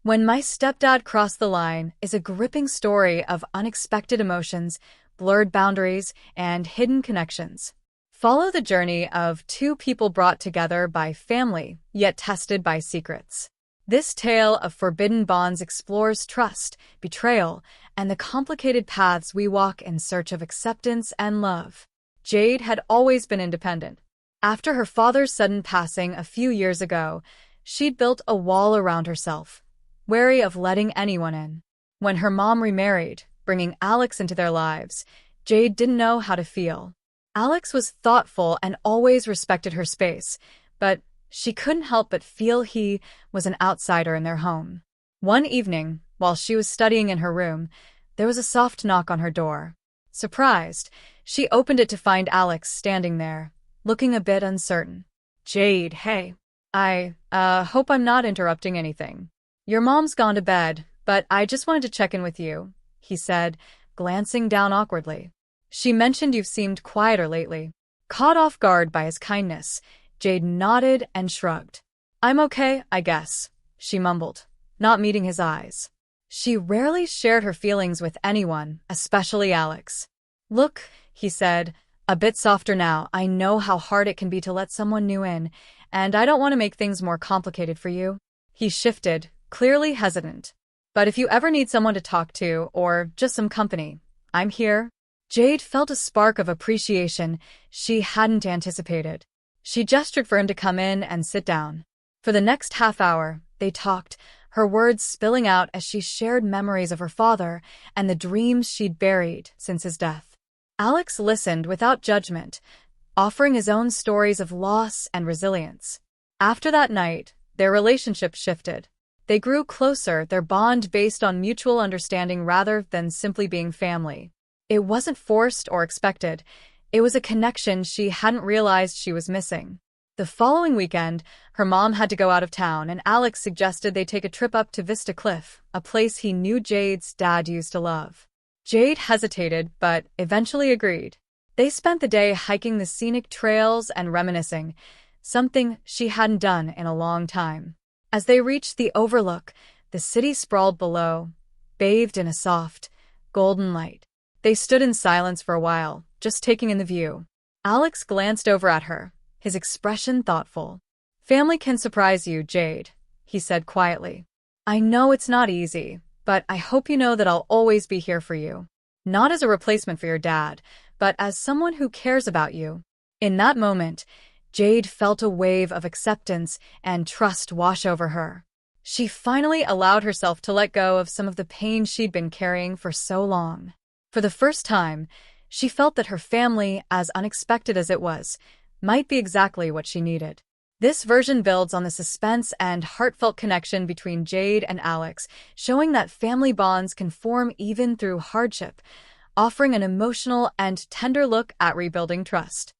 When My Stepdad Crossed the Line is a gripping story of unexpected emotions, blurred boundaries, and hidden connections. Follow the journey of two people brought together by family, yet tested by secrets. This tale of forbidden bonds explores trust, betrayal, and the complicated paths we walk in search of acceptance and love. Jade had always been independent. After her father's sudden passing a few years ago, she'd built a wall around herself, wary of letting anyone in. When her mom remarried, bringing Alex into their lives, Jade didn't know how to feel. Alex was thoughtful and always respected her space, but she couldn't help but feel he was an outsider in their home. One evening, while she was studying in her room, there was a soft knock on her door. Surprised, she opened it to find Alex standing there, looking a bit uncertain. "Jade, hey. I hope I'm not interrupting anything. Your mom's gone to bed, but I just wanted to check in with you," he said, glancing down awkwardly. "She mentioned you've seemed quieter lately." Caught off guard by his kindness, Jade nodded and shrugged. "I'm okay, I guess," she mumbled, not meeting his eyes. She rarely shared her feelings with anyone, especially Alex. "Look," he said, a bit softer now, "I know how hard it can be to let someone new in, and I don't want to make things more complicated for you." He shifted, clearly hesitant. "But if you ever need someone to talk to, or just some company, I'm here." Jade felt a spark of appreciation she hadn't anticipated. She gestured for him to come in and sit down. For the next half hour, they talked, her words spilling out as she shared memories of her father and the dreams she'd buried since his death. Alex listened without judgment, offering his own stories of loss and resilience. After that night, their relationship shifted. They grew closer, their bond based on mutual understanding rather than simply being family. It wasn't forced or expected. It was a connection she hadn't realized she was missing. The following weekend, her mom had to go out of town, and Alex suggested they take a trip up to Vista Cliff, a place he knew Jade's dad used to love. Jade hesitated, but eventually agreed. They spent the day hiking the scenic trails and reminiscing, something she hadn't done in a long time. As they reached the overlook, the city sprawled below, bathed in a soft, golden light. They stood in silence for a while, just taking in the view. Alex glanced over at her, his expression thoughtful. "Family can surprise you, Jade," he said quietly. "I know it's not easy, but I hope you know that I'll always be here for you. Not as a replacement for your dad, but as someone who cares about you." In that moment, Jade felt a wave of acceptance and trust wash over her. She finally allowed herself to let go of some of the pain she'd been carrying for so long. For the first time, she felt that her family, as unexpected as it was, might be exactly what she needed. This version builds on the suspense and heartfelt connection between Jade and Alex, showing that family bonds can form even through hardship, offering an emotional and tender look at rebuilding trust.